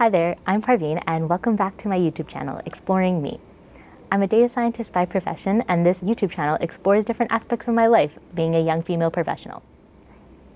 Hi there, I'm Parveen and welcome back to my YouTube channel, Exploring Me. I'm a data scientist by profession and this YouTube channel explores different aspects of my life being a young female professional.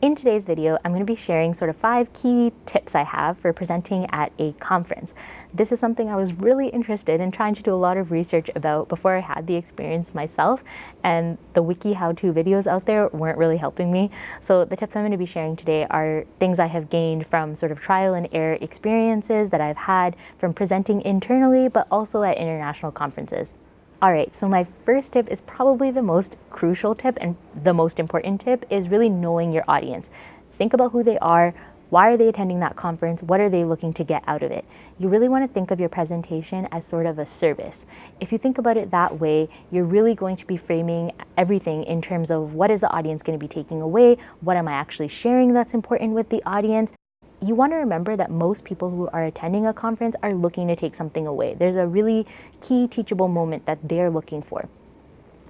In today's video, I'm going to be sharing sort of 5 key tips I have for presenting at a conference. This is something I was really interested in trying to do a lot of research about before I had the experience myself, and the wiki how-to videos out there weren't really helping me. So the tips I'm going to be sharing today are things I have gained from sort of trial and error experiences that I've had from presenting internally, but also at international conferences. Alright, so my first tip is probably the most crucial tip and the most important tip is really knowing your audience. Think about who they are, why are they attending that conference, what are they looking to get out of it. You really want to think of your presentation as sort of a service. If you think about it that way, you're really going to be framing everything in terms of what is the audience going to be taking away, what am I actually sharing that's important with the audience. You want to remember that most people who are attending a conference are looking to take something away. There's a really key teachable moment that they're looking for.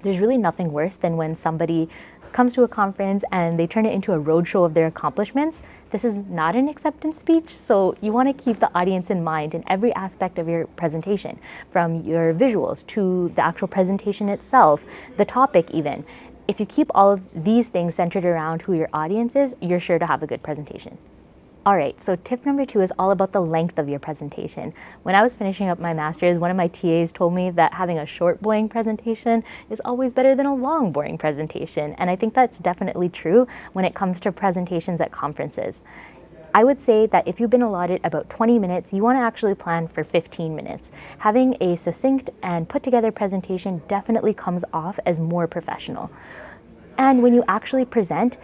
There's really nothing worse than when somebody comes to a conference and they turn it into a roadshow of their accomplishments. This is not an acceptance speech, so you want to keep the audience in mind in every aspect of your presentation, from your visuals to the actual presentation itself, the topic even. If you keep all of these things centered around who your audience is, you're sure to have a good presentation. Alright, so tip number 2 is all about the length of your presentation. When I was finishing up my master's, one of my TAs told me that having a short, boring presentation is always better than a long, boring presentation. And I think that's definitely true when it comes to presentations at conferences. I would say that if you've been allotted about 20 minutes, you want to actually plan for 15 minutes. Having a succinct and put together presentation definitely comes off as more professional. And when you actually present,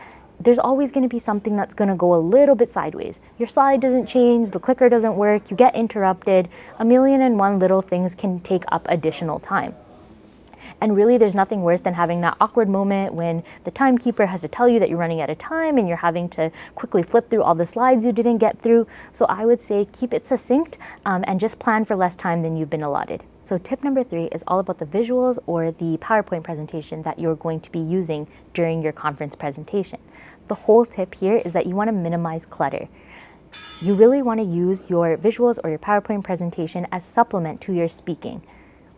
there's always going to be something that's going to go a little bit sideways. Your slide doesn't change, the clicker doesn't work, you get interrupted. A million and one little things can take up additional time. And really, there's nothing worse than having that awkward moment when the timekeeper has to tell you that you're running out of time and you're having to quickly flip through all the slides you didn't get through. So I would say keep it succinct and just plan for less time than you've been allotted. So tip number 3 is all about the visuals or the PowerPoint presentation that you're going to be using during your conference presentation. The whole tip here is that you want to minimize clutter. You really want to use your visuals or your PowerPoint presentation as supplement to your speaking.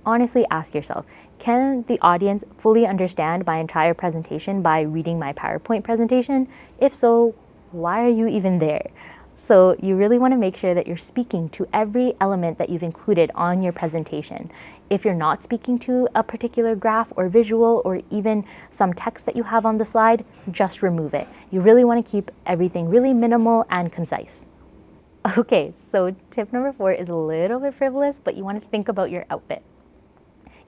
Honestly, ask yourself, can the audience fully understand my entire presentation by reading my PowerPoint presentation? If so, why are you even there? So you really want to make sure that you're speaking to every element that you've included on your presentation. If you're not speaking to a particular graph or visual or even some text that you have on the slide, just remove it. You really want to keep everything really minimal and concise. Okay, so tip number 4 is a little bit frivolous, but you want to think about your outfit.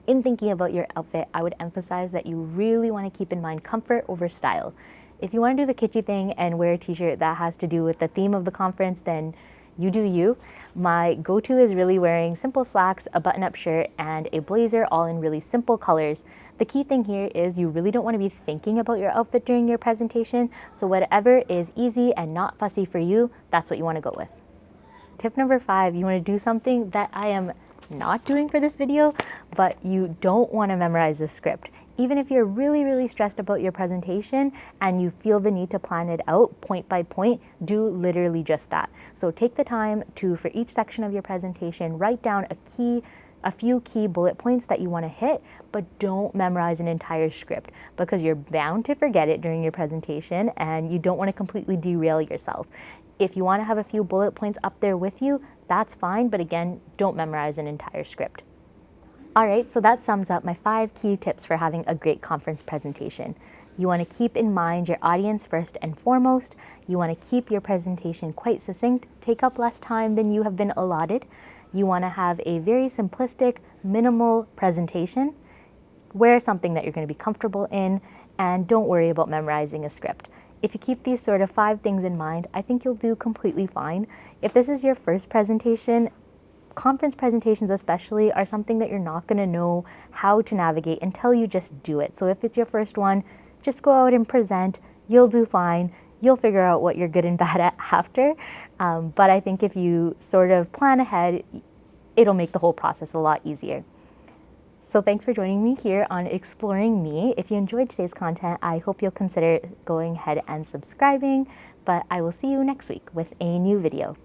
In thinking about your outfit, I would emphasize that you really want to keep in mind comfort over style. If you want to do the kitschy thing and wear a t-shirt that has to do with the theme of the conference, then you do you. My go-to is really wearing simple slacks, a button-up shirt, and a blazer, all in really simple colors. The key thing here is you really don't want to be thinking about your outfit during your presentation, so whatever is easy and not fussy for you, that's what you want to go with. Tip number 5, you want to do something that I am not doing for this video, but you don't want to memorize the script. Even if you're really stressed about your presentation and you feel the need to plan it out point by point, do literally just that. So take the time to, for each section of your presentation, write down a few key bullet points that you want to hit, but don't memorize an entire script because you're bound to forget it during your presentation and you don't want to completely derail yourself. If you want to have a few bullet points up there with you, that's fine, but again, don't memorize an entire script. Alright, so that sums up my 5 key tips for having a great conference presentation. You want to keep in mind your audience first and foremost. You want to keep your presentation quite succinct, take up less time than you have been allotted. You want to have a very simplistic, minimal presentation. Wear something that you're going to be comfortable in, and don't worry about memorizing a script. If you keep these sort of 5 things in mind, I think you'll do completely fine. If this is your first presentation, conference presentations especially are something that you're not going to know how to navigate until you just do it. So if it's your first one, just go out and present. You'll do fine. You'll figure out what you're good and bad at after. But I think if you sort of plan ahead, it'll make the whole process a lot easier. So thanks for joining me here on Exploring Me. If you enjoyed today's content, I hope you'll consider going ahead and subscribing, but I will see you next week with a new video.